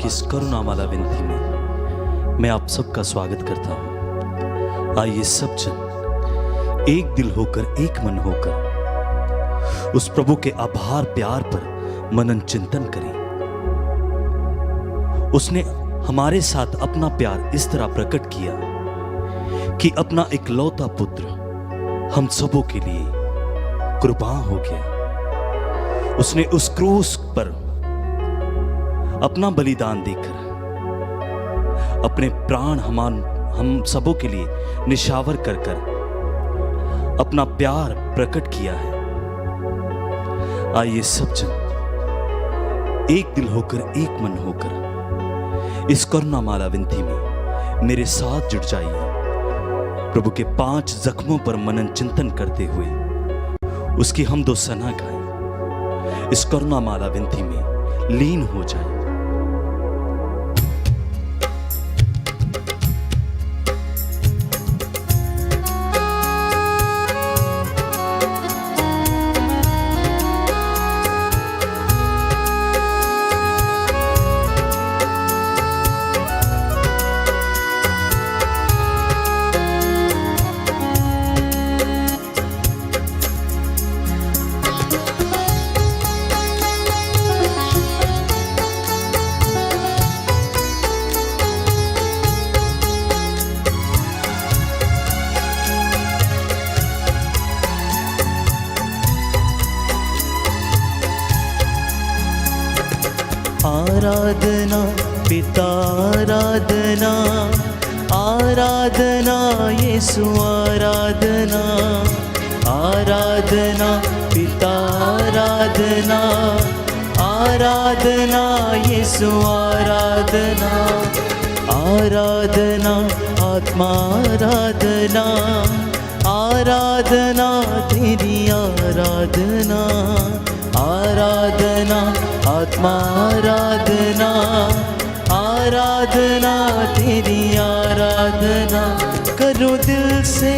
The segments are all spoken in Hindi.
की इस करुणामाला विनती में मैं आप सबका स्वागत करता हूँ। आइए सब जन एक दिल होकर, एक मन होकर उस प्रभु के आभार प्यार पर मनन चिंतन करें। उसने हमारे साथ अपना प्यार इस तरह प्रकट किया कि अपना इकलौता पुत्र हम सबों के लिए कुर्बान हो गया। उसने उस क्रूस पर अपना बलिदान देकर अपने प्राण हम सबों के लिए निशावर कर कर अपना प्यार प्रकट किया है। आइए सब जन एक दिल होकर, एक मन होकर इस करुणामाला विनती में मेरे साथ जुड़ जाइए। प्रभु के 5 जख्मों पर मनन चिंतन करते हुए उसकी हमदो सना गाएं। इस करुणामाला विनती में लीन हो जाए। आराधना पिता आराधना, आराधना यीशु आराधना, आराधना पिता आराधना, आराधना यीशु आराधना, आराधना आत्मा आराधना, आराधना तेरी आराधना, आराधना आत्मा आराधना, आराधना तेरी आराधना। करो दिल से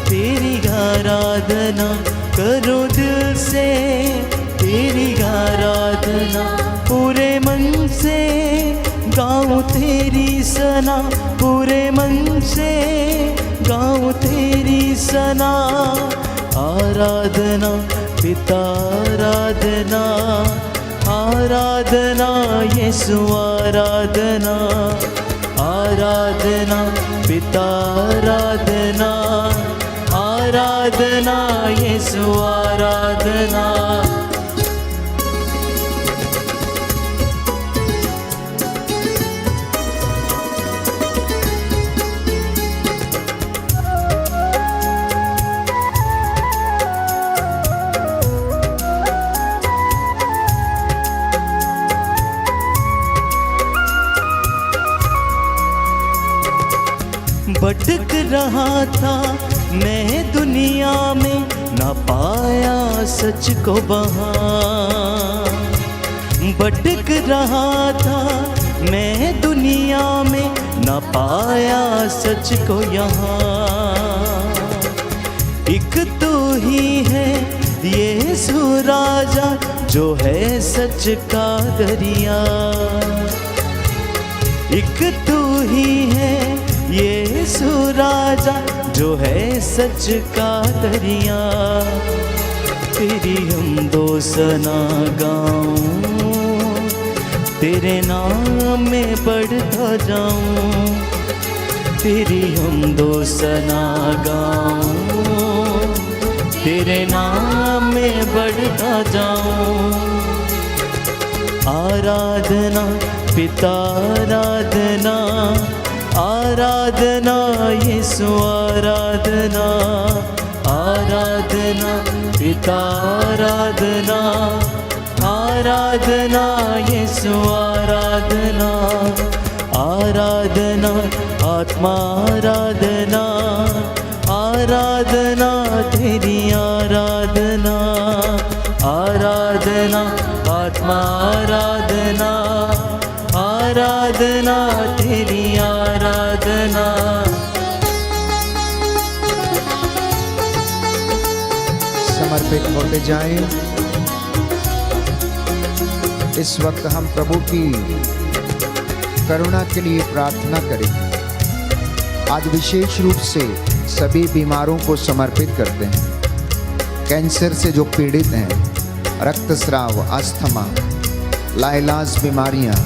तेरी आराधना, करो दिल से तेरी आराधना। पूरे मन से गाऊं तेरी सना, पूरे मन से गाऊं तेरी सना। आराधना पिता आराधना, आराधना यीशु आराधना, आराधना पिता आराधना, आराधना यीशु आराधना। भटक रहा था मैं दुनिया में, ना पाया सच को वहाँ। भटक रहा था मैं दुनिया में, ना पाया सच को यहाँ। एक तो ही है यीशु राजा, जो है सच का दरिया। एक तो ही है यीशु राजा, जो है सच का दरिया। तेरी हम दो सना गाऊं, तेरे नाम में बढ़ता जाऊं। तेरी हम दो सना गाऊं, तेरे नाम में बढ़ता जाऊं। आराधना पिता आराधना, आराधना यीशु आराधना, आराधना पिता आराधना, आराधना यीशु आराधना, आराधना आत्मा आराधना, आराधना तेरी आराधना, आराधना आत्मा आराधना, आराधना तेरी आराधना। समर्पित होते जाएं। इस वक्त हम प्रभु की करुणा के लिए प्रार्थना करेंगे। आज विशेष रूप से सभी बीमारों को समर्पित करते हैं। कैंसर से जो पीड़ित हैं, रक्तस्राव, अस्थमा, लाइलाज बीमारियां,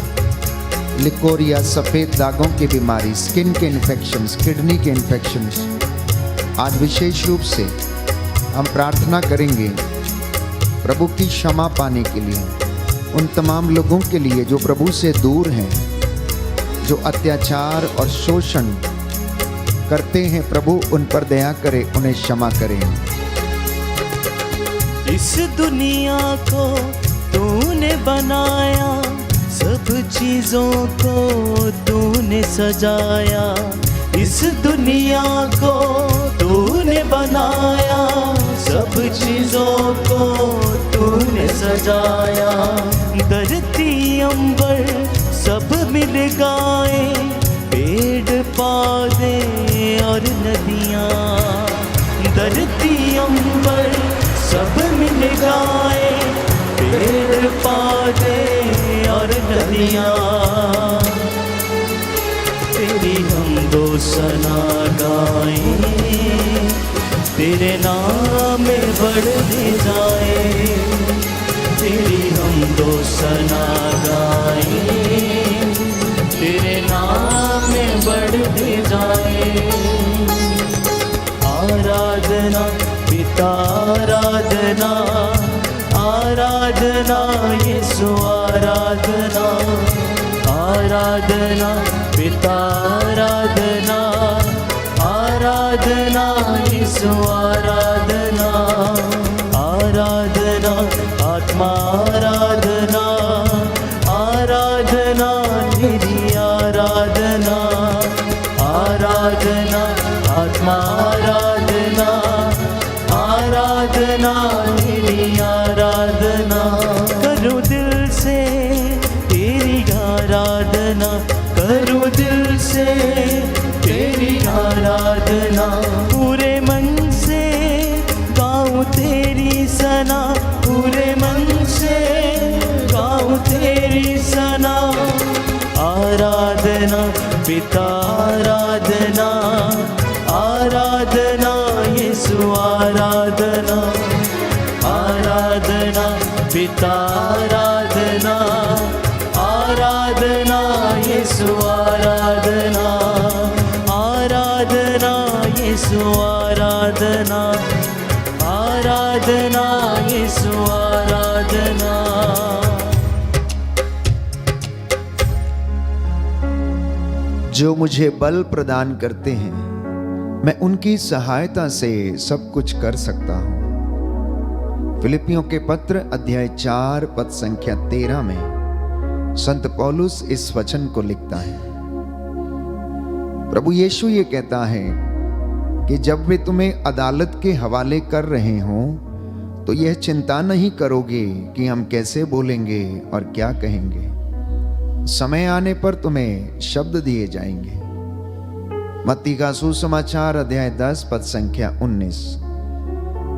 लिकोरिया, सफ़ेद दागों की बीमारी, स्किन के इन्फेक्शंस, किडनी के इन्फेक्शंस, आज विशेष रूप से हम प्रार्थना करेंगे प्रभु की क्षमा पाने के लिए। उन तमाम लोगों के लिए जो प्रभु से दूर हैं, जो अत्याचार और शोषण करते हैं, प्रभु उन पर दया करे, उन्हें क्षमा करें। इस दुनिया को तूने बनाया, सब चीजों को तूने सजाया। इस दुनिया को तूने बनाया, सब चीजों को तूने सजाया। धरती अंबर सब मिल गाए, पेड़ पौधे और नदियाँ। धरती अंबर सब मिल गाए, पेड़ पौधे और नदियाँ। तेरी हम दो सना गाएं, तेरे नाम में बढ़ते जाए। तेरी हम दो सना गाएं, तेरे नाम में बढ़ते जाए। आराधना पिता, आराधना, आराधना यीशु, आराधना, आराधना पिता, आराधना, आराधना यीशु, आराधना, आराधना आत्मा, आराधना, आराधना तेरी आराधना, आराधना आत्मा, आराधना, आराधना तेरी आराधना। करूँ दिल से तेरी आराधना, करूँ दिल से तेरी आराधना। पूरे मन से गाऊँ तेरी सना, पूरे मन से गाऊँ तेरी सना। आराधना पिता, आराधना, आराधना यीशु, आराधना, आराधना पिता, आराधना, आराधना यीशु, आराधना, आराधना यीशु, आराधना, आराधना यीशु, आराधना। जो मुझे बल प्रदान करते हैं, मैं उनकी सहायता से सब कुछ कर सकता हूं। फिलिपियों के पत्र अध्याय 4 पद संख्या 13 में संत पौलुस इस वचन को लिखता है। प्रभु यीशु ये कहता है कि जब वे तुम्हें अदालत के हवाले कर रहे हों तो यह चिंता नहीं करोगे कि हम कैसे बोलेंगे और क्या कहेंगे। समय आने पर तुम्हें शब्द दिए जाएंगे। मत्ती का सुसमाचार अध्याय 10 पद संख्या 19।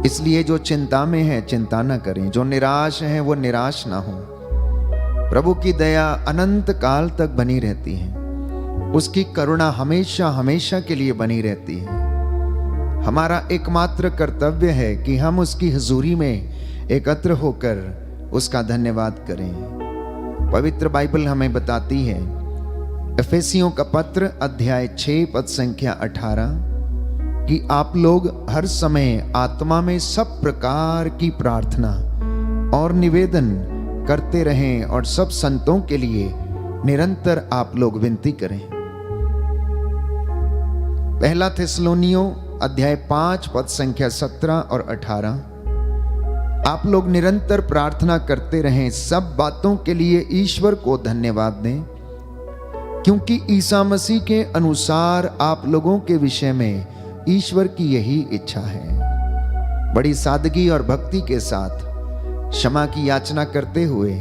इसलिए जो चिंता में है चिंता न करें, जो निराश है वो निराश ना हो। प्रभु की दया अनंत काल तक बनी रहती है, उसकी करुणा हमेशा हमेशा के लिए बनी रहती है। हमारा एकमात्र कर्तव्य है कि हम उसकी हुजूरी में एकत्र होकर उसका धन्यवाद करें। पवित्र बाइबल हमें बताती है, एफेसियों का पत्र अध्याय 6 पद संख्या 18, कि आप लोग हर समय आत्मा में सब प्रकार की प्रार्थना और निवेदन करते रहें और सब संतों के लिए निरंतर आप लोग विनती करें। पहला थिस्सलुनीयों अध्याय 5 पद संख्या 17 और 18, आप लोग निरंतर प्रार्थना करते रहें, सब बातों के लिए ईश्वर को धन्यवाद दें, क्योंकि ईसा मसीह के अनुसार आप लोगों के विषय में ईश्वर की यही इच्छा है। बड़ी सादगी और भक्ति के साथ क्षमा की याचना करते हुए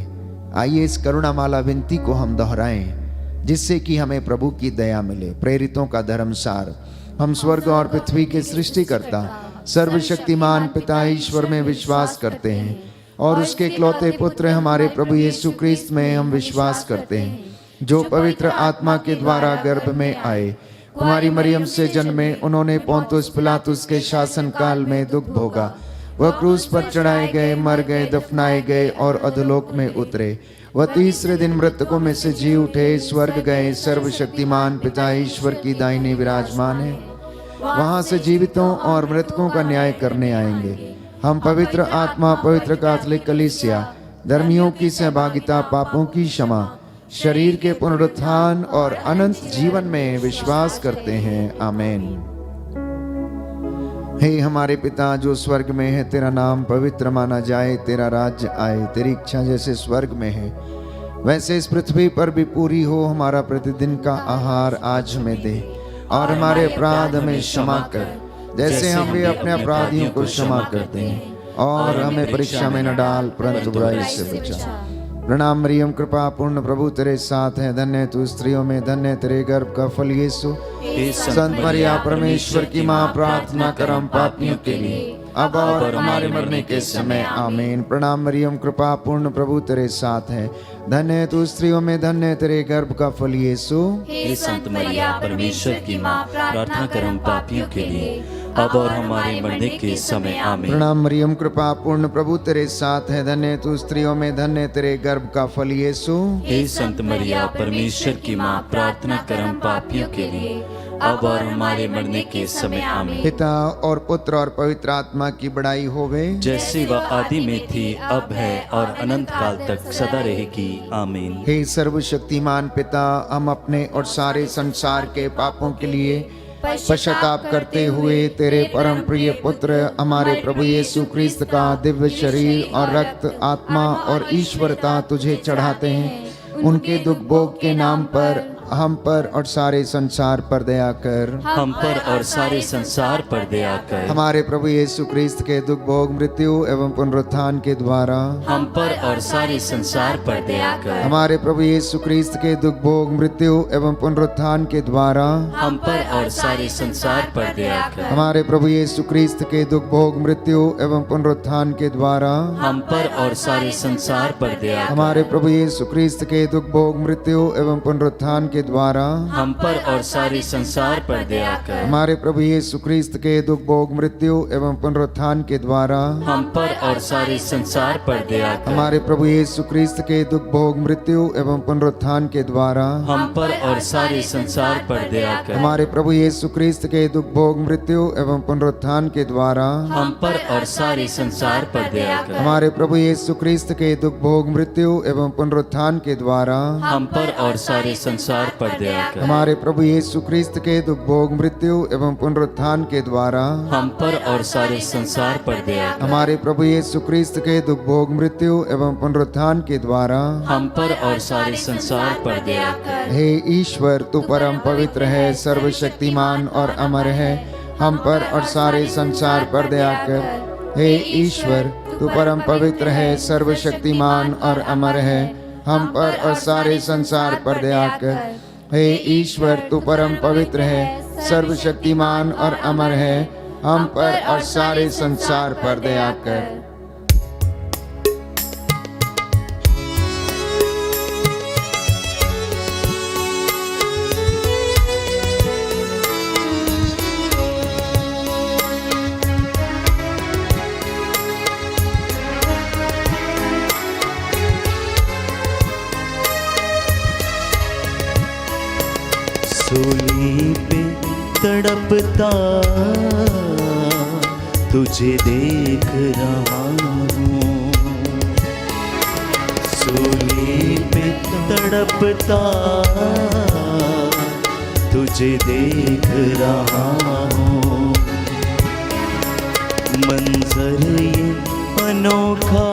आइए इस करुणामाला विनती को हम दोहराएं, जिससे कि हमें प्रभु की दया मिले। प्रेरितों का धर्मसार। हम स्वर्ग और पृथ्वी के सृष्टिकर्ता सर्वशक्तिमान पिता ईश्वर में विश्वास करते हैं और उसके इकलौते पुत्र हमारे प्रभु यीशु क्रिस्त में हम विश्वास करते हैं जो पवित्र आत्मा के द्वारा गर्भ में आए, कुमारी मरियम से जन्मे, उन्होंने पोंतुस पिलातुस के शासन काल में दुख भोगा, वह क्रूस पर चढ़ाए गए, मर गए, दफनाए गए और अधोलोक में उतरे। वह तीसरे दिन मृतकों में से जी उठे, स्वर्ग गए, सर्वशक्तिमान पिता ईश्वर की दाहिने विराजमान है। वहां से जीवितों और मृतकों का न्याय करने आएंगे। हम पवित्र आत्मा, पवित्र कैथोलिक कलीसिया, धर्मियों की सहभागिता, पापों की क्षमा, शरीर के पुनरुत्थान और अनंत जीवन में विश्वास करते हैं। आमीन। हे हमारे पिता जो स्वर्ग में है, तेरा नाम पवित्र माना जाए, तेरा राज्य आए, तेरी इच्छा जैसे स्वर्ग में है वैसे इस पृथ्वी पर भी पूरी हो। हमारा प्रतिदिन का आहार आज हमें दे, और हमारे अपराध हमें क्षमा कर, जैसे हम भी अपने अपराधियों को क्षमा करते हैं, और हमें परीक्षा में न डाल, परंतु बुराई से बचा। प्रणाम मरियम, कृपा पूर्ण, प्रभु तेरे साथ है, धन्य तू स्त्रियों में, धन्य तेरे गर्भ का फल यीशु। संत मरिया परमेश्वर की माँ, प्रार्थना कर हम पापियों के लिए, अब और हमारे मरने के समय। आमीन। प्रणाम मरियम, कृपा पूर्ण, प्रभु तेरे साथ है, धन्य तू स्त्रियों में, धन्य तेरे गर्भ का फल यीशु। हे संत मरिया परमेश्वर की माँ, प्रार्थना कर हम पापियों के लिए, अब और हमारे मरने के समय। आमीन। प्रणाम मरियम, कृपा पूर्ण, प्रभु तेरे साथ है, धन्य तू स्त्रियों में, धन्य तेरे गर्भ का फल यीशु। हे संत मरिया परमेश्वर की माँ, प्रार्थना कर हम पापियों के लिए, अब और हमारे मरने के समय। आमीन। पिता और पुत्र और पवित्र आत्मा की बड़ाई होवे, जैसे वह आदि में थी, अब है और अनंत काल तक सदा रहेगी। आमीन। हे सर्वशक्तिमान पिता, हम अपने और सारे संसार के पापों के लिए पश्चाताप करते हुए तेरे परम प्रिय पुत्र हमारे प्रभु यीशु क्रिस्त का दिव्य शरीर और रक्त, आत्मा और ईश्वरता तुझे चढ़ाते हैं। उनके दुख भोग के नाम पर हम पर और सारे संसार पर दया कर। हम पर और सारे संसार पर दया कर। हमारे प्रभु यीशु क्रिस्त के दुख भोग, मृत्यु एवं पुनरुत्थान के द्वारा हम पर और सारे संसार पर दया कर। हमारे प्रभु यीशु क्रिस्त के दुख भोग, मृत्यु एवं पुनरुत्थान के द्वारा हम पर और सारे संसार पर दया कर। हमारे प्रभु यीशु क्रिस्त के दुख भोग, मृत्यु एवं पुनरुत्थान के द्वारा हम पर और सारे संसार पर दया कर। हमारे प्रभु यीशु क्रिस्त के दुख भोग, मृत्यु एवं पुनरुत्थान के द्वारा हम पर और सारे संसार पर दया कर। हमारे प्रभु यीशु क्रिस्त के दुख भोग, मृत्यु एवं पुनरुत्थान के द्वारा हम पर और सारे संसार पर दया कर। हमारे प्रभु यीशु क्रिस्त के दुख भोग, मृत्यु एवं पुनरुत्थान के द्वारा हम पर और सारे संसार पर दया कर। हमारे प्रभु यीशु क्रिस्त के दुख भोग, मृत्यु एवं पुनरुत्थान के द्वारा हम पर और सारे संसार पर दया कर। हमारे प्रभु यीशु क्रिस्त के दुख भोग, मृत्यु एवं पुनरुत्थान के द्वारा हम पर और सारे संसार पर दया कर। हमारे प्रभु यीशु क्रिस्त के दुख भोग, मृत्यु एवं पुनरुत्थान के द्वारा हम पर और सारे संसार पर दया कर। हमारे प्रभु यीशु क्रिस्त के दुख भोग, मृत्यु एवं पुनरुत्थान के द्वारा हम पर और सारे संसार पर दया कर। हे ईश्वर, तू परम पवित्र है, सर्वशक्तिमान और अमर है, हम पर और सारे संसार पर दया कर। हे ईश्वर, तू परम पवित्र है, सर्वशक्तिमान और अमर है, हम पर और सारे संसार पर दया कर। हे ईश्वर, तू परम पवित्र है, सर्वशक्तिमान और अमर है, हम पर और सारे संसार पर दया कर। सूली पे तड़पता तुझे देख रहा हूँ, सूली पे तड़पता तुझे देख रहा हूँ। मंजर ये अनोखा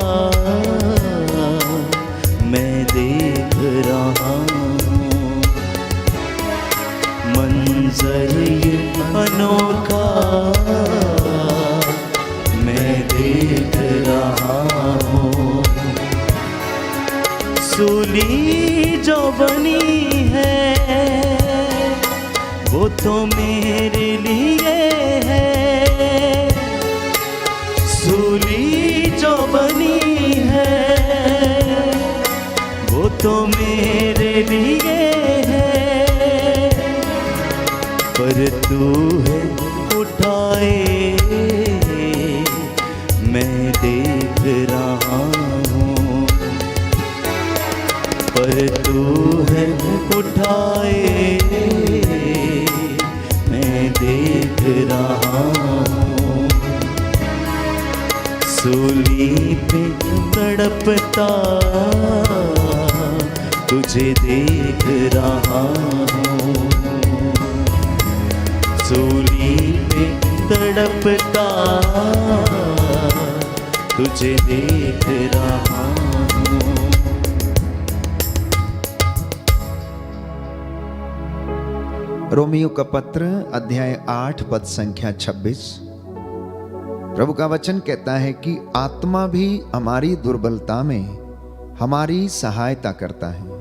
मैं देख रहा हूँ, मंजर ये अनोखा मैं देख रहा हूँ। सूली जो बनी है वो तो मेरे लिए है, सूली जो बनी है वो तो मेरे लिए पर तू है उठाए मैं देख रहा हूँ, पर तू है उठाए मैं देख रहा हूँ। सूली पे तड़पता तुझे देख रहा हूँ, सूली पे तड़पता तुझे देख रहा हूँ। रोमियो का पत्र अध्याय 8 पद संख्या 26। प्रभु का वचन कहता है कि आत्मा भी हमारी दुर्बलता में हमारी सहायता करता है।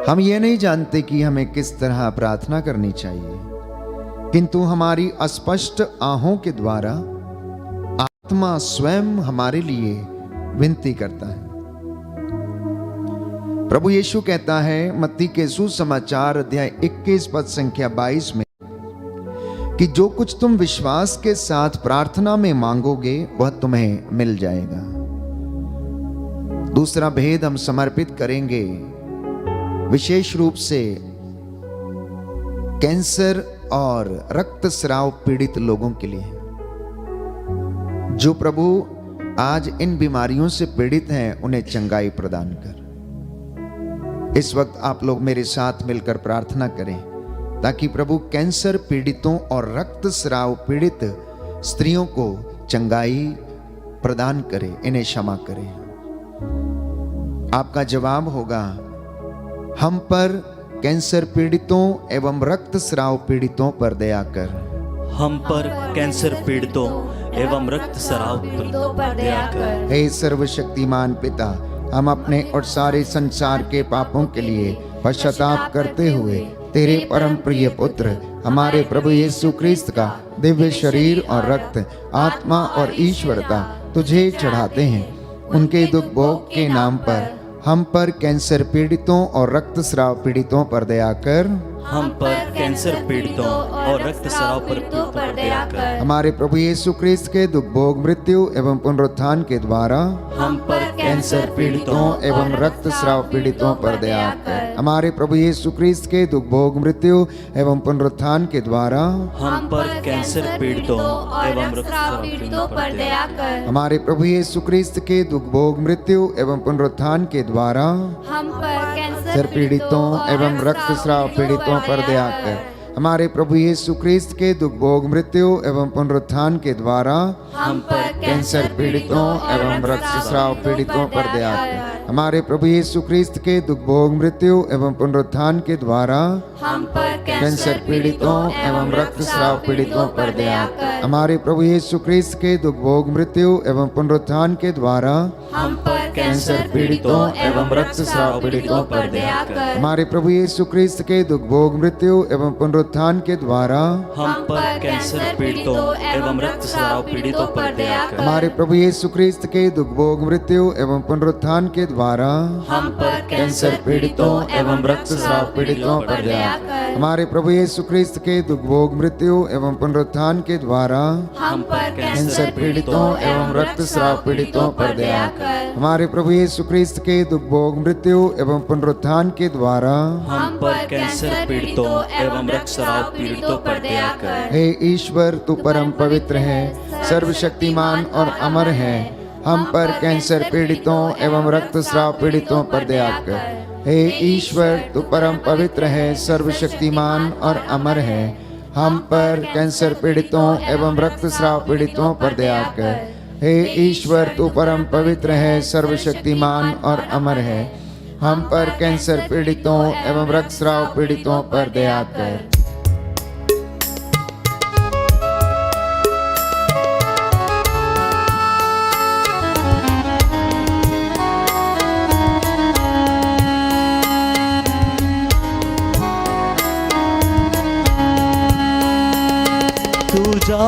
हम ये नहीं जानते कि हमें किस तरह प्रार्थना करनी चाहिए, किंतु हमारी अस्पष्ट आहों के द्वारा आत्मा स्वयं हमारे लिए विनती करता है। प्रभु यीशु कहता है मत्ती के सुसमाचार अध्याय 21 पद संख्या 22 में कि जो कुछ तुम विश्वास के साथ प्रार्थना में मांगोगे वह तुम्हें मिल जाएगा। दूसरा भेद हम समर्पित करेंगे विशेष रूप से कैंसर और रक्तस्राव पीड़ित लोगों के लिए, जो प्रभु आज इन बीमारियों से पीड़ित हैं उन्हें चंगाई प्रदान कर। इस वक्त आप लोग मेरे साथ मिलकर प्रार्थना करें ताकि प्रभु कैंसर पीड़ितों और रक्तस्राव पीड़ित स्त्रियों को चंगाई प्रदान करे, इन्हें क्षमा करे। आपका जवाब होगा, हम पर कैंसर पीड़ितों एवं रक्तस्राव पीड़ितों पर दया कर। हम पर कैंसर पीड़ितों एवं रक्तस्राव पीड़ितों पर दया कर। हे सर्वशक्तिमान पिता, हम अपने और सारे संसार के पापों के लिए पश्चाताप करते हुए तेरे परम प्रिय पुत्र हमारे प्रभु यीशु क्रिस्त का दिव्य शरीर और रक्त, आत्मा और ईश्वरता तुझे चढ़ाते हैं। उनके दुख भोग के नाम पर हम पर कैंसर पीड़ितों और रक्तस्राव पीड़ितों पर दया कर। हम पर कैंसर पीड़ितों और रक्तस्राव पीड़ितों पर दया कर। हमारे प्रभु यीशु क्रिस्त के दुख भोग मृत्यु एवं पुनरुत्थान के द्वारा हम पर कैंसर पीड़ितों एवं रक्तस्राव पीड़ितों पर दया कर। हमारे प्रभु यीशु क्रिस्त के दुख भोग मृत्यु एवं पुनरुत्थान के द्वारा हम पर कैंसर पीड़ितों एवं रक्तस्राव पीड़ितों पर दया कर। हमारे प्रभु यीशु क्रिस्त के दुख भोग मृत्यु एवं पुनरुत्थान के द्वारा हम पर कैंसर पीड़ितों एवं रक्तस्राव पीड़ितों पर दया कर। हमारे प्रभु यीशु क्रिस्त के दुख भोग मृत्यु एवं पुनरुत्थान के द्वारा हम पर कैंसर पीड़ितों एवं रक्तस्राव पीड़ितों पर दया कर। हमारे प्रभु यीशु क्रिस्त के दुख भोग मृत्यु एवं पुनरुत्थान के द्वारा हम पर कैंसर पीड़ितों एवं रक्तस्राव पीड़ितों पर दया कर। हमारे प्रभु यीशु क्रिस्त के दुख भोग मृत्यु एवं पुनरुत्थान के द्वारा हम पर कैंसर पीड़ितों एवं रक्तस्राव पीड़ितों पर दया कर। हमारे प्रभु यीशु क्रिस्त के दुख भोग मृत्यु एवं पुनरुत्थान के द्वारा हम पर कैंसर पीड़ितों एवं रक्तस्राव पीड़ितों पर दया कर। हमारे प्रभु यीशु क्रिस्त के दुख भोग मृत्यु एवं पुनरुत्थान के द्वारा हम पर कैंसर पीड़ितों एवं रक्तस्राव पीड़ितों पर दया कर। हमारे प्रभु यीशु क्रिस्त के दुख भोग मृत्यु एवं पुनरुत्थान के द्वारा हम पर कैंसर पीड़ितों एवं रक्तस्राव पीड़ितों पर दया कर। हमारे प्रभु यीशु क्रिस्त के दुख भोग मृत्यु एवं पुनरुत्थान के द्वारा हम पर कैंसर पीड़ितों एवं रक्तस्राव पीड़ितों पर दया कर। हे ईश्वर, तू परम पवित्र है, सर्वशक्तिमान और अमर है। हम पर कैंसर पीड़ितों एवं रक्तस्राव पीड़ितों पर दया कर। हे ईश्वर, तू परम पवित्र है, सर्वशक्तिमान और अमर है। हम पर कैंसर पीड़ितों एवं रक्तस्राव पीड़ितों पर दया कर। हे ईश्वर, तू परम पवित्र है, सर्वशक्तिमान और अमर है। हम पर कैंसर पीड़ितों एवं रक्तस्राव पीड़ितों पर दया कर। तू जा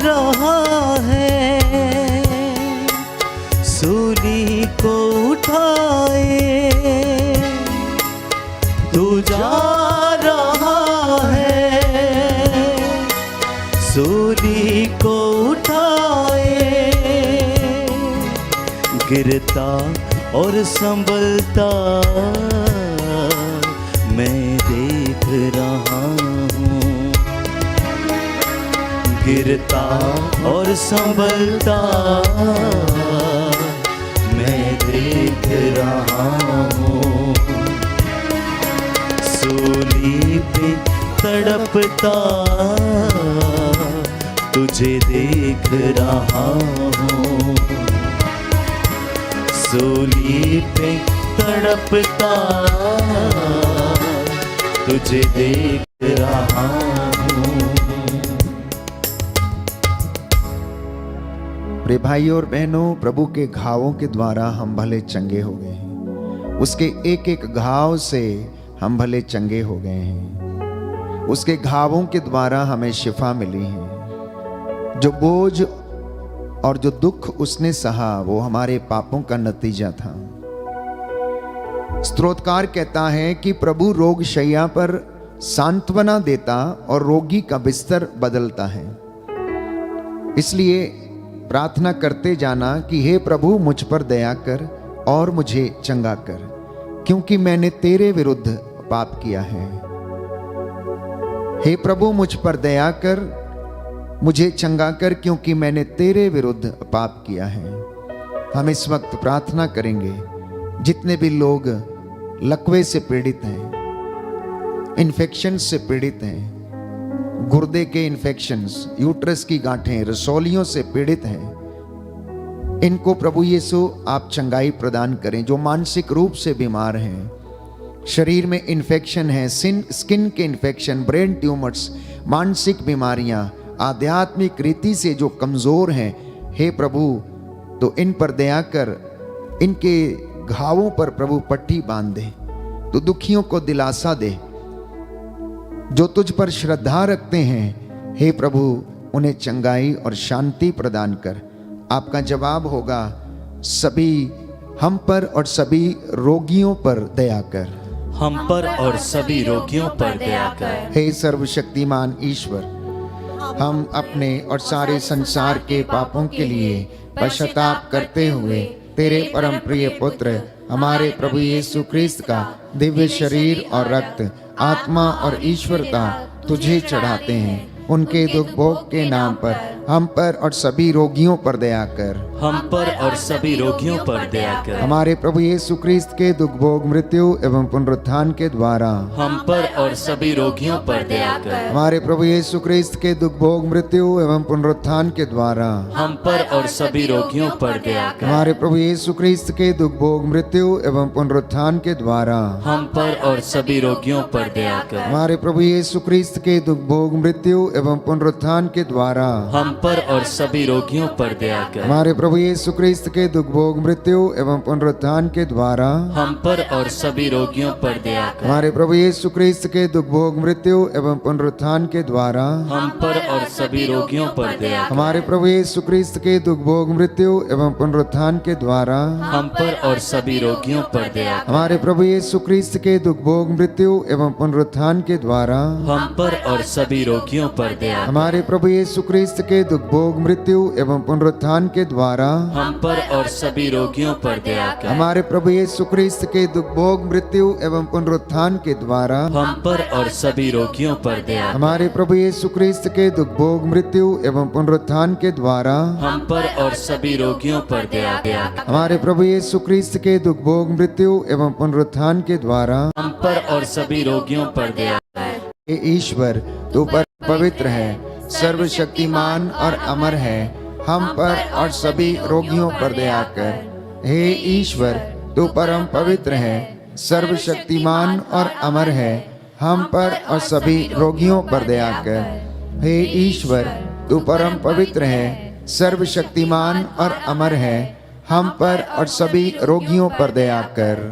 रहा है सूली को उठाए, तू जा रहा है सूली को उठाए, गिरता और संभलता मैं देख रहा हूँ, गिरता और संभलता मैं देख रहा हूँ, सूली पे तड़पता तुझे देख रहा हूँ, सूली पे तड़पता तुझे देख रहा हूँ। प्रिय भाइयों और बहनों, प्रभु के घावों के द्वारा हम भले चंगे हो गए हैं। उसके एक एक घाव से हम भले चंगे हो गए हैं। उसके घावों के द्वारा हमें शिफा मिली है। जो बोझ और जो दुख उसने सहा वो हमारे पापों का नतीजा था। स्तोत्रकार कहता है कि प्रभु रोग शैया पर सांत्वना देता और रोगी का बिस्तर बदलता है। इसलिए प्रार्थना करते जाना कि हे प्रभु मुझ पर दया कर और मुझे चंगा कर, क्योंकि मैंने तेरे विरुद्ध पाप किया है। हे प्रभु मुझ पर दया कर, मुझे चंगा कर, क्योंकि मैंने तेरे विरुद्ध पाप किया है। हम इस वक्त प्रार्थना करेंगे जितने भी लोग लकवे से पीड़ित हैं, इन्फेक्शन से पीड़ित हैं, गुर्दे के इन्फेक्शंस, यूट्रस की गांठें, रसौलियों से पीड़ित हैं, इनको प्रभु यीशु आप चंगाई प्रदान करें। जो मानसिक रूप से बीमार हैं, शरीर में इन्फेक्शन है, स्किन के इन्फेक्शन, ब्रेन ट्यूमर्स, मानसिक बीमारियां, आध्यात्मिक रीति से जो कमजोर हैं, हे प्रभु तो इन पर दया कर, इनके घावों पर प्रभु पट्टी बांध दे, तो दुखियों को दिलासा दे। जो तुझ पर श्रद्धा रखते हैं, हे प्रभु उन्हें चंगाई और शांति प्रदान कर। आपका जवाब होगा, सभी हम पर और सभी रोगियों पर दया कर, हम पर और सभी रोगियों पर दया कर। हे सर्वशक्तिमान ईश्वर, हम अपने और सारे संसार के पापों के लिए पश्चाताप करते हुए तेरे परम प्रिय पुत्र हमारे प्रभु यीशु ख्रीस्त का दिव्य शरीर और रक्त, आत्मा और ईश्वरता तुझे चढ़ाते हैं। उनके दुख भोग के नाम पर हम पर और सभी रोगियों पर दया कर, हम पर और सभी रोगियों पर दया कर। हमारे प्रभु यीशु ख्रीस्त के दुख भोग, मृत्यु एवं पुनरुत्थान के द्वारा हम पर और सभी रोगियों पर दया कर। हमारे प्रभु यीशु ख्रीस्त के दुख भोग, मृत्यु एवं पुनरुत्थान के द्वारा हम पर और सभी रोगियों पर दया कर। हमारे प्रभु यीशु ख्रीस्त के दुख भोग, मृत्यु एवं पुनरुत्थान के द्वारा हम पर और सभी रोगियों पर दया कर। हमारे प्रभु यीशु ख्रीस्त के दुख भोग, मृत्यु एवं पुनरुत्थान के द्वारा हम पर और सभी रोगियों पर दया कर। हमारे प्रभु यीशु ख्रीस्त के दुख भोग, मृत्यु एवं पुनरुत्थान के द्वारा हम पर और सभी रोगियों पर दया कर। हमारे प्रभु यीशु ख्रीस्त के दुख भोग, मृत्यु एवं पुनरुत्थान के द्वारा हम पर और सभी रोगियों पर दया कर। हमारे प्रभु यीशु ख्रीस्त के दुख भोग, मृत्यु एवं पुनरुत्थान के द्वारा हम पर और सभी रोगियों पर दया कर। हमारे प्रभु यीशु ख्रीस्त के दुख भोग, मृत्यु एवं पुनरुत्थान के द्वारा हम पर और सभी रोगियों पर दया कर। हमारे प्रभु यीशु ख्रीस्त के दुख भोग, मृत्यु एवं पुनरुत्थान के द्वारा हम पर और सभी रोगियों पर दया कर। हमारे प्रभु यीशु ख्रीस्त के दुख भोग, मृत्यु एवं पुनरुत्थान के द्वारा हम पर और सभी रोगियों पर दया कर। हमारे प्रभु यीशु ख्रीस्त के दुख भोग, मृत्यु एवं पुनरुत्थान के द्वारा हम पर और सभी रोगियों पर दया कर। हमारे प्रभु यीशु ख्रीस्त के दुख भोग, मृत्यु एवं पुनरुत्थान के द्वारा हम पर और सभी रोगियों पर दया कर। हे ईश्वर तू पर पवित्र है, सर्वशक्तिमान और अमर है, हम पर और सभी रोगियों पर दया कर। हे ईश्वर तू परम पवित्र है, सर्वशक्तिमान और अमर है, हम पर और सभी रोगियों पर दया कर। हे ईश्वर तू परम पवित्र है, सर्वशक्तिमान और अमर है, हम पर और सभी रोगियों पर दया कर।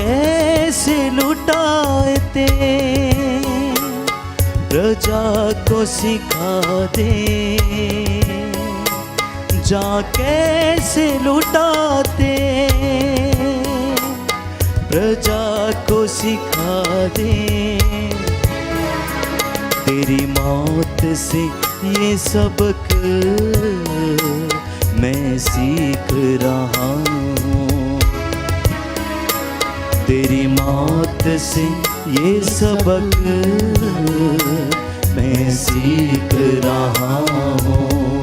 कैसे लुटाते प्रजा को सिखा दे, जा कैसे लुटाते प्रजा को सिखा दे। तेरी मौत से ये सबक मैं सीख रहा हूँ, तेरी मौत से ये सबक मैं सीख रहा हूँ।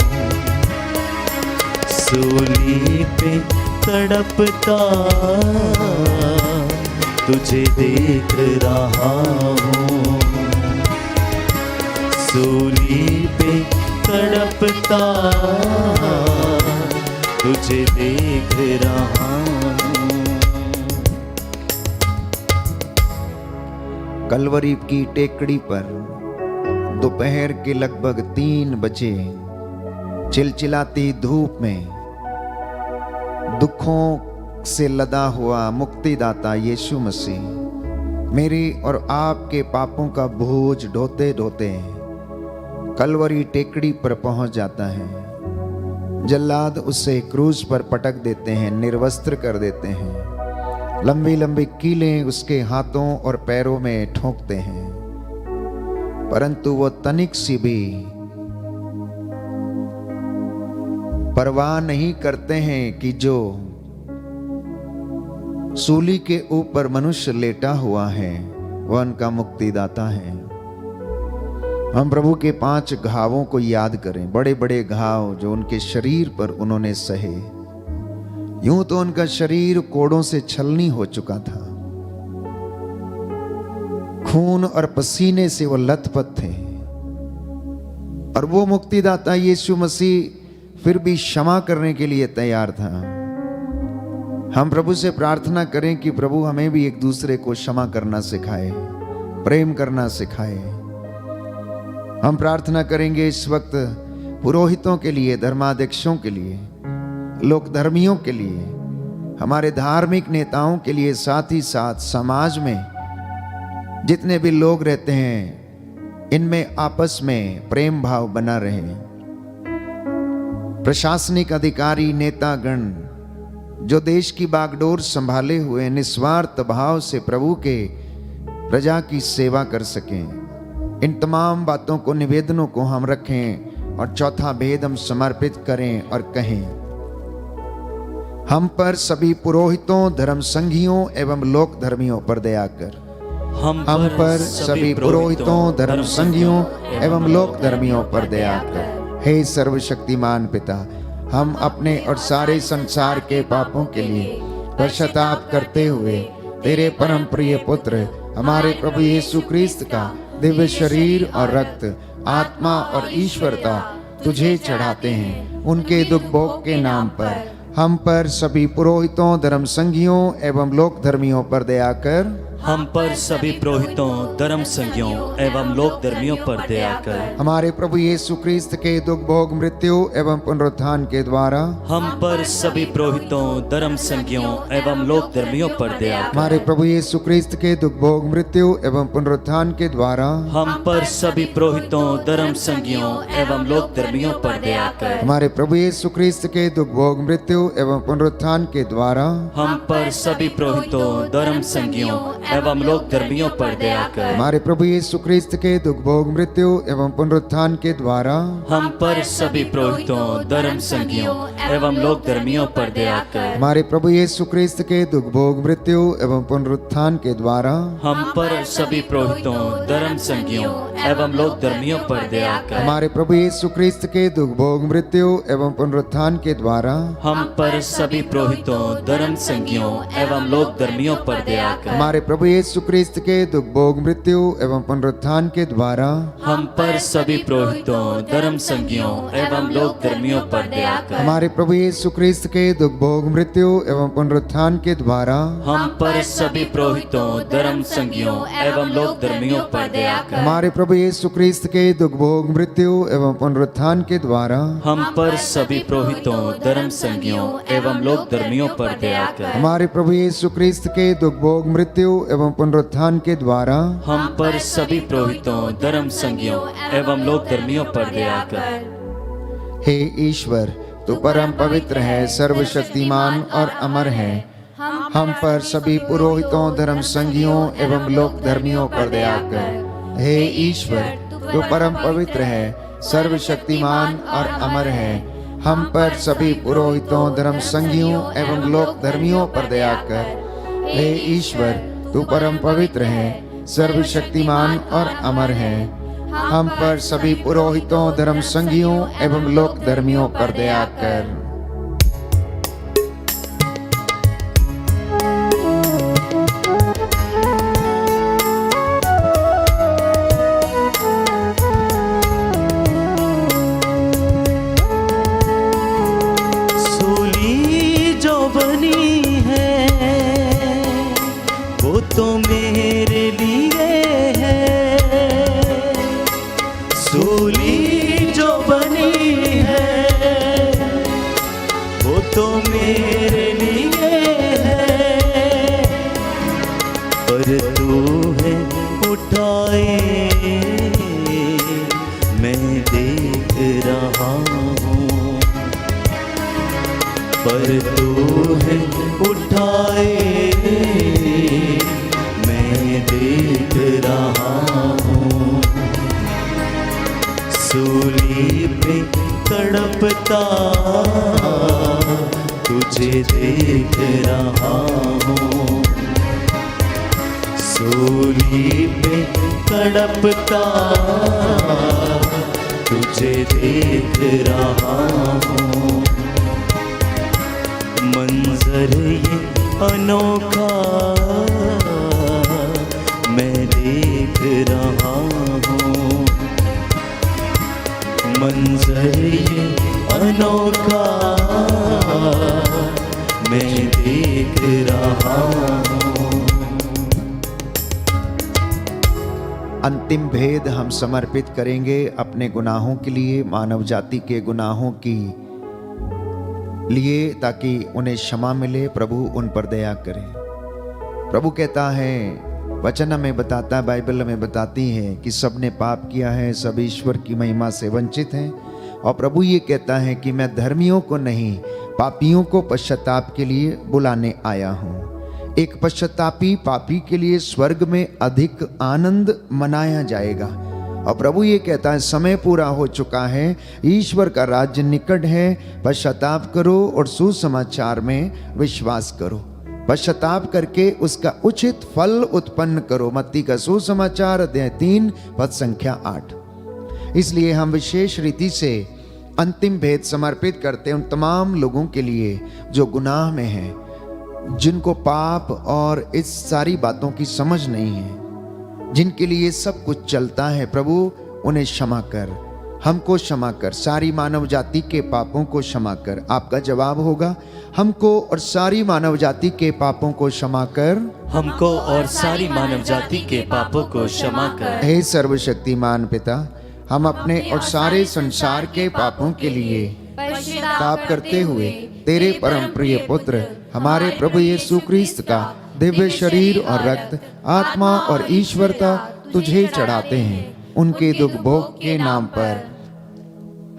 सूली पे तड़पता तुझे देख रहा हूँ, सूली पे तड़पता तुझे देख रहा हूँ। कलवरी की टेकड़ी पर दोपहर के लगभग 3 बजे चिलचिलाती धूप में दुखों से लदा हुआ मुक्तिदाता यीशु मसीह मेरी और आपके पापों का बोझ ढोते ढोते कलवरी टेकड़ी पर पहुंच जाता है। जल्लाद उसे क्रूज पर पटक देते हैं, निर्वस्त्र कर देते हैं, लंबी लंबी कीलें उसके हाथों और पैरों में ठोंकते हैं, परंतु वो तनिक सी भी परवाह नहीं करते हैं कि जो सूली के ऊपर मनुष्य लेटा हुआ है वह उनका मुक्तिदाता है। हम प्रभु के 5 घावों को याद करें, बड़े बड़े घाव जो उनके शरीर पर उन्होंने सहे। यूं तो उनका शरीर कोड़ों से छलनी हो चुका था, खून और पसीने से वो लथपथ थे, और वो मुक्तिदाता यीशु मसीह फिर भी क्षमा करने के लिए तैयार था। हम प्रभु से प्रार्थना करें कि प्रभु हमें भी एक दूसरे को क्षमा करना सिखाए, प्रेम करना सिखाए। हम प्रार्थना करेंगे इस वक्त पुरोहितों के लिए, धर्माध्यक्षों के लिए, लोक धर्मियों के लिए, हमारे धार्मिक नेताओं के लिए, साथ ही साथ समाज में जितने भी लोग रहते हैं इनमें आपस में प्रेम भाव बना रहे। प्रशासनिक अधिकारी, नेतागण जो देश की बागडोर संभाले हुए निस्वार्थ भाव से प्रभु के प्रजा की सेवा कर सकें, इन तमाम बातों को, निवेदनों को हम रखें और चौथा भेद हम समर्पित करें और कहें, हम पर सभी पुरोहितों, धर्म संघियों एवं लोक धर्मियों पर दया कर। हम पर सभी पुरोहितों, धर्म संघियों एवं लोक धर्मियों पर दया कर। हे सर्वशक्तिमान पिता, हम अपने और सारे संसार के पापों के लिए पश्चाताप करते हुए तेरे परम प्रिय पुत्र हमारे प्रभु यीशु क्रिस्त का दिव्य शरीर और रक्त, आत्मा और ईश्वरता तुझे चढ़ाते हैं। उनके दुख भोग के नाम पर हम पर सभी पुरोहितों, धर्म संघियों एवं लोक धर्मियों पर दया कर। हम पर सभी पुरोहितों, धर्म संघियों एवं लोक धर्मियों पर दया कर। हमारे प्रभु यीशु क्रिस्त के दुख भोग, मृत्यु एवं पुनरुत्थान के द्वारा हम पर सभी पुरोहितों, धर्म संघियों एवं लोक धर्मियों पर दया कर। हमारे प्रभु यीशु क्रिस्त के दुख भोग, मृत्यु एवं पुनरुत्थान के द्वारा हम पर सभी पुरोहितों, धर्म संघियों एवं लोक धर्मियों पर दया कर। हमारे प्रभु यीशु क्रिस्त के दुख भोग, मृत्यु एवं पुनरुत्थान के द्वारा हम पर सभी पुरोहितों, धर्म संघियों एवं लोक धर्मियों पर दया कर। हमारे प्रभु यीशु क्रिस्त के दुख भोग, मृत्यु एवं पुनरुत्थान के द्वारा हम पर सभी पुरोहितों, धर्म संघियों एवं लोक धर्मियों पर दया कर। हमारे प्रभु यीशु क्रिस्त के दुख भोग, मृत्यु एवं पुनरुत्थान के द्वारा हम पर सभी पुरोहितों, धर्म संघियों एवं लोक धर्मियों पर दया कर। हमारे प्रभु यीशु क्रिस्त के दुख भोग, मृत्यु एवं पुनरुत्थान के द्वारा हम पर सभी पुरोहितों, धर्म संघियों एवं लोक धर्मियों पर दया कर। हमारे प्रभु प्रभु यीशु क्रिस्त के दुख भोग मृत्यु एवं पुनरुत्थान के द्वारा हम पर सभी पुरोहितों, धर्म संज्ञों एवं लोक धर्मियों पर दया कर। हमारे प्रभु यीशु क्रिस्त के दुख भोग मृत्यु एवं पुनरुत्थान के द्वारा हम पर सभी पुरोहितों, धर्म संज्ञों एवं लोक धर्मियों पर दया कर। हमारे प्रभु यीशु क्रिस्त के दुख भोग मृत्यु एवं पुनरुत्थान के द्वारा हम पर सभी पुरोहितों, धर्म संज्ञों एवं लोक धर्मियों पर दया कर। हमारे प्रभु यीशु क्रिस्त के दुख भोग मृत्यु एवं पुनरुत्थान के द्वारा हम पर सभी पुरोहितों, धर्म संज्ञों एवं लोक धर्मियों पर दया कर। हे ईश्वर, तू परम पवित्र है, सर्वशक्तिमान और अमर है। हम पर सभी पुरोहितों, धर्म संज्ञों एवं लोक धर्मियों पर दया कर। हे ईश्वर, तू परम पवित्र है, सर्वशक्तिमान और अमर है। हम पर सभी पुरोहितों, धर्म संज्ञों एवं लोक धर्मियों पर दया कर। हे ईश्वर, तू परम पवित्र है, सर्वशक्तिमान और अमर है। हम पर सभी पुरोहितों, धर्म संज्ञों एवं लोक धर्मियों पर दया कर। सूली जो बनी है वो तो मेरे लिए है। सूली जो बनी है वो तो मेरे लिए है। पर तू है उठाए मैं देख रहा हूँ। पर तू है उठाए मैं देख रहा हूँ। सूली पे तड़पता तुझे देख रहा हूँ। सूली पे तड़पता तुझे देख रहा हूँ। मंजर ये अनोखा मैं देख रहा हूँ। मंजर ये अनोखा मैं देख रहा हूँ। अंतिम भेद हम समर्पित करेंगे अपने गुनाहों के लिए, मानव जाति के गुनाहों की लिए, ताकि उन्हें क्षमा मिले, प्रभु उन पर दया करे। प्रभु कहता है, वचन हमें बताता है, बाइबल हमें बताती है कि सब ने पाप किया है, सब ईश्वर की महिमा से वंचित हैं। और प्रभु ये कहता है कि मैं धर्मियों को नहीं, पापियों को पश्चाताप के लिए बुलाने आया हूँ। एक पश्चातापी पापी के लिए स्वर्ग में अधिक आनंद मनाया जाएगा। और प्रभु ये कहता है, समय पूरा हो चुका है, ईश्वर का राज्य निकट है। पश्चाताप करो और सुसमाचार में विश्वास करो। पश्चाताप करके उसका उचित फल उत्पन्न करो। मत्ती का सुसमाचार अध्याय 3 पद संख्या 8। इसलिए हम विशेष रीति से अंतिम भेद समर्पित करते हैं उन तमाम लोगों के लिए जो गुनाह में हैं, जिनको पाप और इस सारी बातों की समझ नहीं है, जिनके लिए सब कुछ चलता है। प्रभु उन्हें क्षमा कर, हमको क्षमा कर, सारी मानव जाति के पापों को क्षमा कर। आपका जवाब होगा, हमको और सारी मानव जाति के पापों को क्षमा कर। हमको और सारी मानव जाति के पापों को क्षमा कर। हे सर्वशक्तिमान पिता, हम अपने और सारे संसार के पापों के लिए ताप करते हुए तेरे परम प्रिय पुत्र हमारे प्रभु यीशु क्रिस्त का दिव्य शरीर और रक्त, आत्मा और ईश्वरता तुझे चढ़ाते हैं। उनके दुख भोग के नाम पर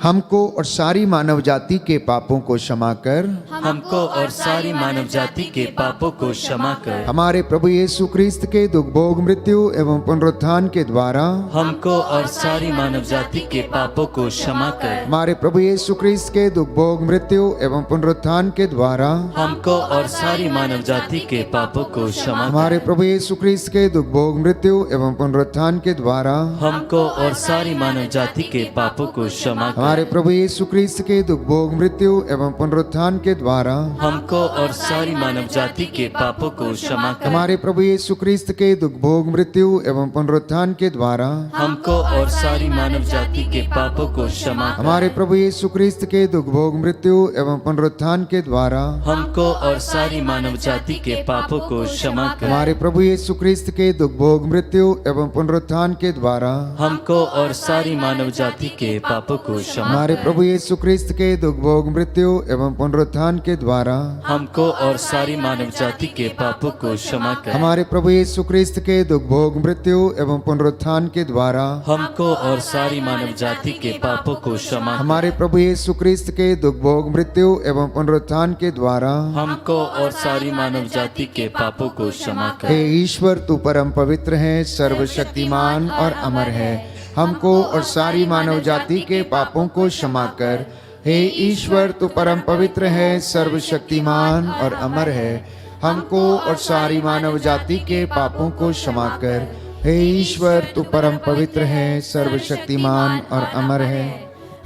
हमको और सारी मानव जाति के पापों को क्षमा कर। हमको और सारी मानव जाति के पापों को क्षमा कर। हमारे प्रभु यीशु क्रिस्त के दुख भोग मृत्यु एवं पुनरुत्थान के द्वारा हमको और सारी मानव जाति के पापों को क्षमा कर। हमारे प्रभु यीशु क्रिस्त के दुख भोग मृत्यु एवं पुनरुत्थान के द्वारा हमको और सारी मानव जाति के पापों को क्षमा कर। हमारे प्रभु यीशु क्रिस्त के दुख भोग मृत्यु एवं पुनरुत्थान के द्वारा हमको और सारी मानव जाति के पापों को क्षमा कर। हमारे प्रभु यीशु क्रिस्त के दुख भोग मृत्यु एवं पुनरुत्थान के द्वारा हमको और सारी मानव जाति के पापों को क्षमा कर। हमारे प्रभु यीशु क्रिस्त के दुख भोग मृत्यु एवं पुनरुत्थान के द्वारा हमको और सारी मानव जाति के पापों को क्षमा कर। हमारे प्रभु यीशु क्रिस्त के दुख भोग मृत्यु एवं पुनरुत्थान के द्वारा हमको और सारी मानव जाति के पापों को क्षमा कर। हमारे प्रभु यीशु क्रिस्त के दुख भोग मृत्यु एवं पुनरुत्थान के द्वारा हमको और सारी मानव जाति के पापों को क्षमा हमारे प्रभु यीशु क्रिस्त के दुख भोग मृत्यु एवं पुनरुत्थान के द्वारा हमको और सारी मानव जाति के पापों को क्षमा कर। हमारे प्रभु यीशु क्रिस्त के दुख भोग मृत्यु एवं पुनरुत्थान के द्वारा हमको और सारी मानव जाति के पापों को क्षमा कर। हमारे प्रभु यीशु क्रिस्त के दुख भोग मृत्यु एवं पुनरुत्थान के द्वारा हमको और सारी मानव जाति के पापों को क्षमा कर। हे ईश्वर, तू परम पवित्र है, सर्वशक्तिमान और अमर है, हमको और सारी मानव जाति के पापों को क्षमा कर। हे ईश्वर, तू परम पवित्र है, सर्वशक्तिमान और अमर है, हमको और सारी मानव जाति के पापों को क्षमा कर। हे ईश्वर, तू परम पवित्र है, सर्वशक्तिमान और अमर है,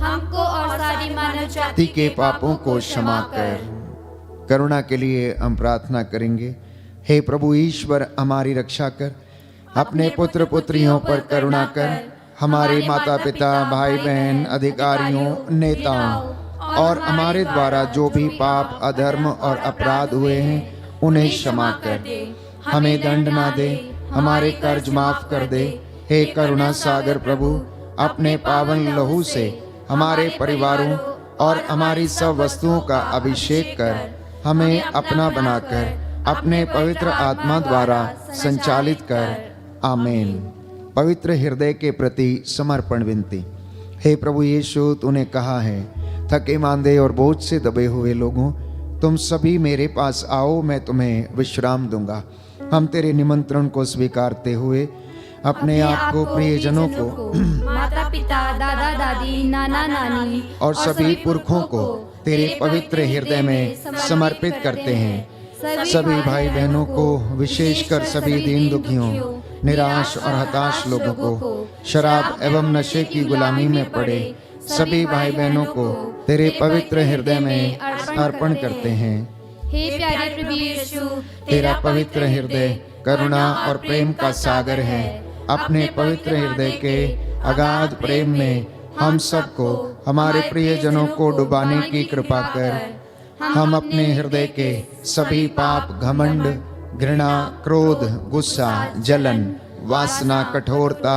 हमको और सारी मानव जाति जाति के पापों को क्षमा कर। करुणा के लिए हम प्रार्थना करेंगे। हे प्रभु ईश्वर, हमारी रक्षा कर, अपने पुत्र पुत्रियों पर करुणा कर, हमारे माता पिता भाई बहन अधिकारियों नेताओं और हमारे द्वारा जो भी पाप अधर्म और अपराध हुए हैं उन्हें क्षमा कर, हमें दंड ना दे, हमारे कर्ज माफ कर दे। हे करुणा सागर प्रभु, अपने पावन लहू से हमारे परिवारों और हमारी सब वस्तुओं का अभिषेक कर, हमें अपना बनाकर अपने पवित्र आत्मा द्वारा संचालित कर। आमीन। पवित्र हृदय के प्रति समर्पण विनती। हे प्रभु यीशु, तूने कहा है, थके मांदे और बोझ से दबे हुए लोगों, तुम सभी मेरे पास आओ, मैं तुम्हें विश्राम दूंगा। हम तेरे निमंत्रण को स्वीकारते हुए अपने आप को प्रियजनों को माता पिता दादा दादी नाना नानी और सभी पुरखों को तेरे पवित्र हृदय में समर्पित करते हैं। सभी भाई बहनों को, विशेषकर सभी दीन दुखियों, निराश और हताश लोगों को, शराब एवं नशे की गुलामी में पड़े सभी भाई बहनों को तेरे पवित्र हृदय में अर्पण करते हैं। हे प्यारे प्रभु यीशु, तेरा पवित्र हृदय करुणा और प्रेम का सागर है। अपने पवित्र हृदय के अगाध प्रेम में हम सबको, हमारे प्रियजनों को डुबाने की कृपा कर। हम अपने हृदय के सभी पाप, घमंड, घृणा, क्रोध, गुस्सा, जलन, वासना, कठोरता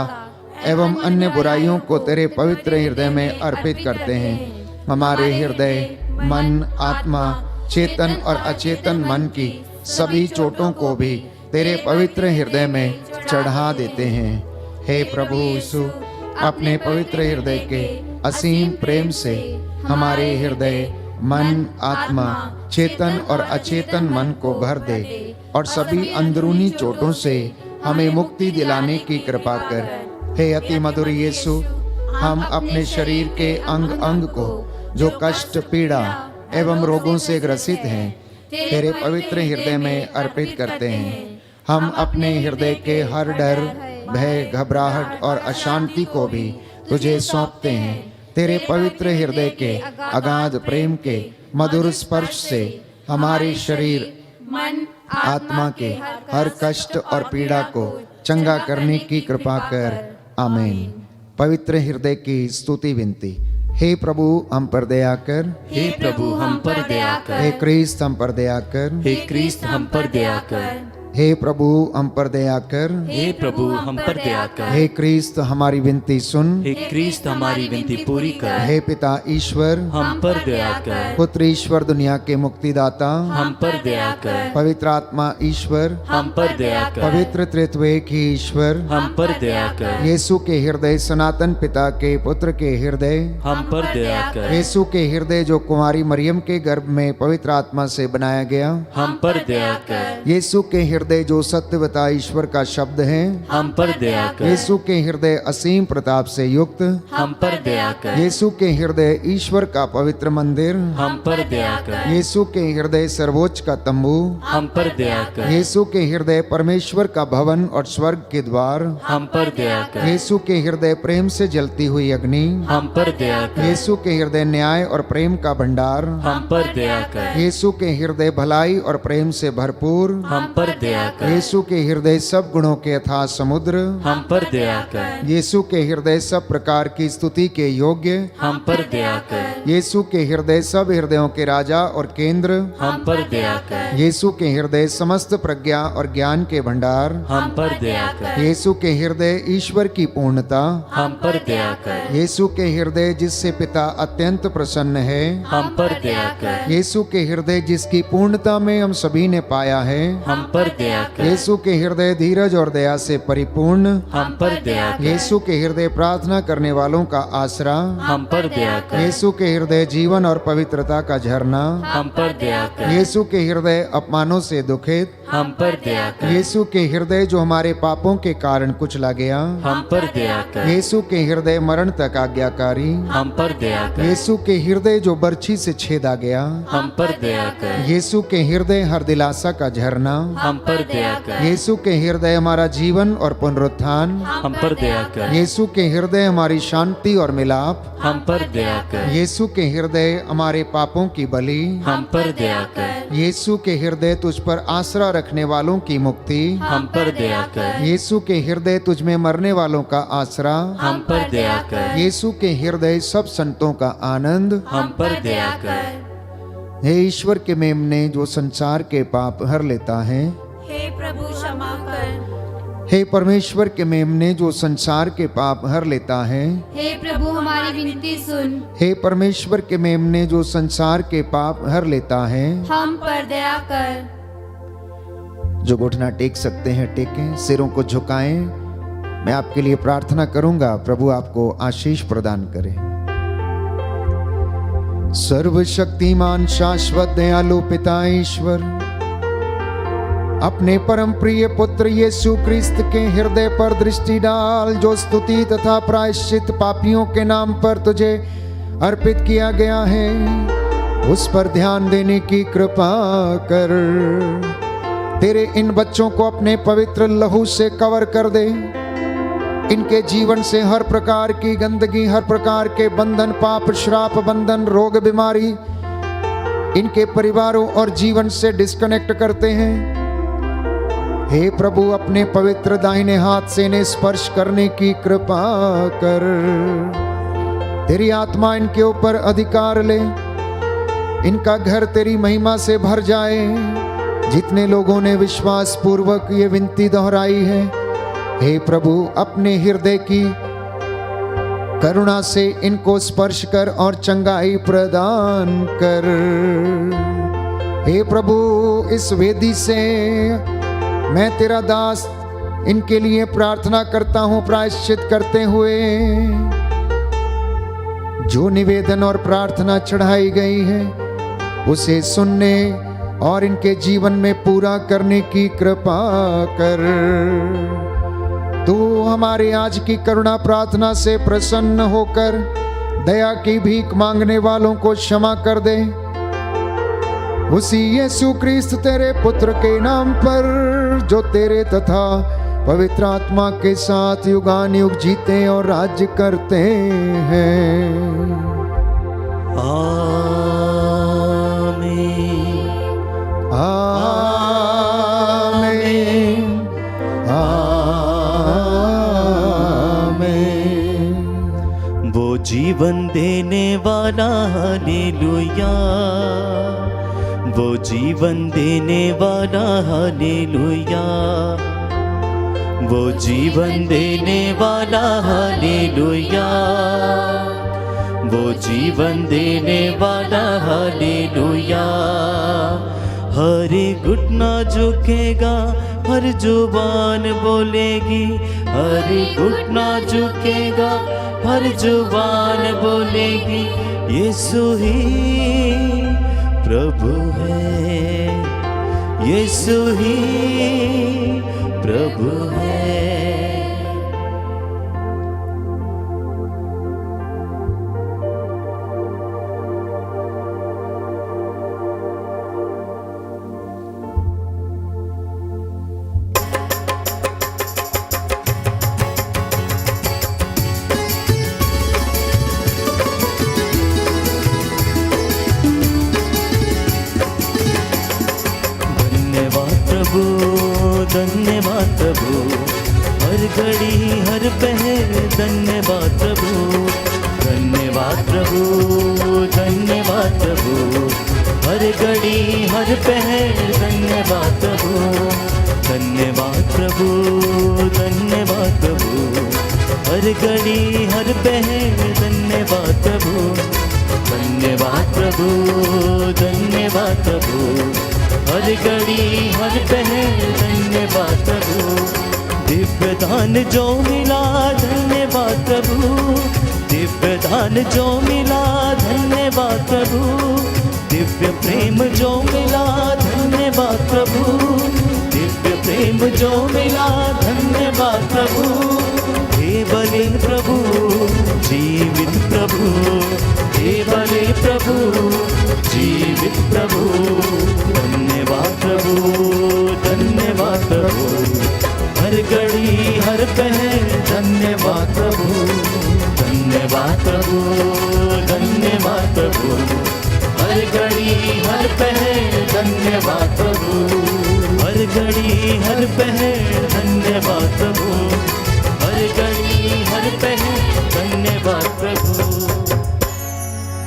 एवं अन्य बुराइयों को तेरे पवित्र हृदय में अर्पित करते हैं। हमारे हृदय, मन, आत्मा, चेतन और अचेतन मन की सभी चोटों को भी तेरे पवित्र हृदय में चढ़ा देते हैं। हे प्रभु यीशु, अपने पवित्र हृदय के असीम प्रेम से हमारे हृदय, मन, आत्मा, चेतन और अचेतन मन को भर दे और सभी अंदरूनी चोटों से हमें मुक्ति दिलाने की कृपा कर। हे अति मधुर यीशु, हम अपने शरीर के अंग अंग को जो कष्ट, पीड़ा एवं रोगों से ग्रसित हैं तेरे पवित्र हृदय में अर्पित करते हैं। हम अपने हृदय के हर डर, भय, घबराहट और अशांति को भी तुझे सौंपते हैं। तेरे पवित्र हृदय के अगाध प्रेम के मधुर स्पर्श से हमारे शरीर, मन, आत्मा के हर कष्ट और पीड़ा को चंगा करने की कृपा कर। आमीन। पवित्र हृदय की स्तुति विनती। हे प्रभु, हम पर दया कर। हे प्रभु, हम पर दया कर। हे क्रिस्त, हम पर दया कर। हे क्रिस्त, हम पर दया कर। हे प्रभु, हम पर दया कर। हे प्रभु, हम पर दया कर। हे क्रिस्त, हमारी विनती सुन। हे क्रिस्त, हमारी विनती पूरी कर। हे पिता ईश्वर, हम पर दया कर। पुत्र ईश्वर, दुनिया के मुक्तिदाता, हम पर दया कर। पवित्र आत्मा ईश्वर, हम पर दया कर। पवित्र त्रित्वैक ही ईश्वर, हम पर दया कर। यीशु के हृदय, सनातन पिता के पुत्र के हृदय, हम पर दया कर। यीशु के हृदय जो कुमारी मरियम के गर्भ में पवित्र आत्मा से बनाया गया, हम पर दया कर। यीशु के हृदय हृदय जो सत्यवता ईश्वर का शब्द है, हम पर दया कर। यीशु के हृदय असीम प्रताप से युक्त, हम पर दया कर। यीशु के हृदय ईश्वर का पवित्र मंदिर, हम पर दया कर। यीशु के हृदय सर्वोच्च का तंबू, हम पर दया कर। यीशु के हृदय परमेश्वर का भवन और स्वर्ग के द्वार, हम पर दया कर। यीशु के हृदय प्रेम से जलती हुई अग्नि, हम पर दया कर। यीशु के हृदय न्याय और प्रेम का भंडार, हम पर दया कर। यीशु के हृदय भलाई और प्रेम से भरपूर, हम पर दया कर। यीशु के हृदय सब गुणों के अथाह समुद्र, हम पर दया कर। यीशु के हृदय सब प्रकार की स्तुति के योग्य, हम पर दया कर। यीशु के हृदय सब हृदयों के राजा और केंद्र, हम पर दया कर। यीशु के हृदय समस्त प्रज्ञा और ज्ञान के भंडार, हम पर दया कर। यीशु के हृदय ईश्वर की पूर्णता, हम पर दया कर। यीशु के हृदय जिससे पिता अत्यंत प्रसन्न है, हम पर दया कर। यीशु के हृदय जिसकी पूर्णता में हम सभी ने पाया है, हम पर दया कर। यीशु के हृदय धीरज और दया से परिपूर्ण, हम पर दया कर। यीशु के हृदय प्रार्थना करने वालों का आसरा, हम पर दया कर। यीशु के हृदय जीवन और पवित्रता का झरना, हम पर दया कर। यीशु के हृदय अपमानों से दुखित, हम पर दया कर। यीशु के हृदय जो हमारे पापों के कारण कुचला गया, हम पर दया कर। यीशु के हृदय मरण तक आज्ञाकारी, हम पर दया कर। यीशु के हृदय जो बर्छी से छेदा गया, हम पर दया कर। यीशु के हृदय हर दिलासा का झरना, हम पर दया कर। यीशु के हृदय हमारा जीवन और पुनरुत्थान, हम पर दया कर। यीशु के हृदय हमारी शांति और मिलाप, हम पर दया कर। यीशु के हृदय हमारे पापों की बलि, हम पर दया कर। यीशु के हृदय तुझ पर आसरा रखने वालों की मुक्ति, हम पर दया कर। यीशु के हृदय तुझ में मरने वालों का आसरा, हम पर दया कर। यीशु के हृदय सब संतों का आनंद, हम पर दया कर। हे ईश्वर के मेमने जो संसार के पाप हर लेता है, हे प्रभु क्षमा कर। हे परमेश्वर के मेमने जो संसार के पाप हर लेता है, हे प्रभु हमारी विनती सुन। हे परमेश्वर के मेमने जो संसार के पाप हर लेता है, हम पर दया कर। जो घुटना टेक सकते हैं टेकें, सिरों को झुकाएं। मैं आपके लिए प्रार्थना करूंगा, प्रभु आपको आशीष प्रदान करे। सर्वशक्तिमान शाश्वत दयालु पिता ईश्वर, अपने परम प्रिय पुत्र यीशु क्रिस्त के हृदय पर दृष्टि डाल, जो स्तुति तथा प्रायश्चित पापियों के नाम पर तुझे अर्पित किया गया है, उस पर ध्यान देने की कृपा कर। तेरे इन बच्चों को अपने पवित्र लहू से कवर कर दे। इनके जीवन से हर प्रकार की गंदगी, हर प्रकार के बंधन, पाप, श्राप, बंधन, रोग, बीमारी इनके परिवारों और जीवन से डिस्कनेक्ट करते हैं। हे प्रभु, अपने पवित्र दाहिने हाथ से इन्हें स्पर्श करने की कृपा कर। तेरी आत्मा इनके ऊपर अधिकार ले, इनका घर तेरी महिमा से भर जाए। जितने लोगों ने विश्वास पूर्वक ये विनती दोहराई है, हे प्रभु, अपने हृदय की करुणा से इनको स्पर्श कर और चंगाई प्रदान कर। हे प्रभु, इस वेदी से मैं तेरा दास इनके लिए प्रार्थना करता हूं, प्रायश्चित करते हुए जो निवेदन और प्रार्थना चढ़ाई गई है उसे सुनने और इनके जीवन में पूरा करने की कृपा कर। तू हमारे आज की करुणा प्रार्थना से प्रसन्न होकर दया की भीख मांगने वालों को क्षमा कर दे। उसी यीशु क्रिस्त तेरे पुत्र के नाम पर, जो तेरे तथा पवित्र आत्मा के साथ युगानुयुग जीते और राज्य करते हैं। आमीन। आमीन। आमीन। वो जीवन देने वाला, हालेलुया। वो जीवन देने वाला, हालेलुया। वो जीवन देने वाला, हालेलुया। वो जीवन देने वाला, हालेलुया। हर घुटना झुकेगा, हर जुबान बोलेगी। हर घुटना झुकेगा, हर जुबान बोलेगी, यीशु ही प्रभु है। यीशु ही प्रभु है। धन्यवाद प्रभु, हर घड़ी हर पहर धन्यवाद प्रभु। धन्यवाद प्रभु, धन्यवाद प्रभु, हर घड़ी हर पहर धन्यवाद प्रभु। धन्यवाद प्रभु, धन्यवाद प्रभु, हर घड़ी हर पहर धन्यवाद प्रभु। धन्यवाद प्रभु, धन्यवाद प्रभु, हर घड़ी हर पहर धन्यवाद प्रभु। दिव्य दान जो मिला धन्यवाद प्रभु, दिव्य दान जो मिला धन्यवाद प्रभु। दिव्य प्रेम जो मिला धन्यवाद प्रभु, दिव्य प्रेम जो मिला धन्यवाद प्रभु। हे बलिन प्रभु, जीवित प्रभु, हे बलि प्रभु, जीवित प्रभु। धन्यवाद प्रभु, धन्यवाद प्रभु, हर घड़ी हर पहर धन्यवाद प्रभु। धन्यवाद प्रभु, धन्यवाद प्रभु, हर घड़ी हर पहर धन्यवाद प्रभु। हर घड़ी हर पहर धन्यवाद प्रभु, हर घड़ी हर पहर धन्यवाद प्रभु।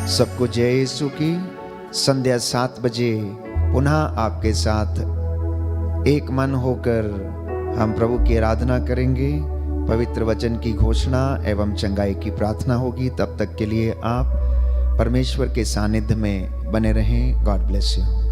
सबको जय यीशु की। संध्या 7 बजे पुनः आपके साथ एक मन होकर हम प्रभु की आराधना करेंगे। पवित्र वचन की घोषणा एवं चंगाई की प्रार्थना होगी। तब तक के लिए आप परमेश्वर के सानिध्य में बने रहें। God bless you.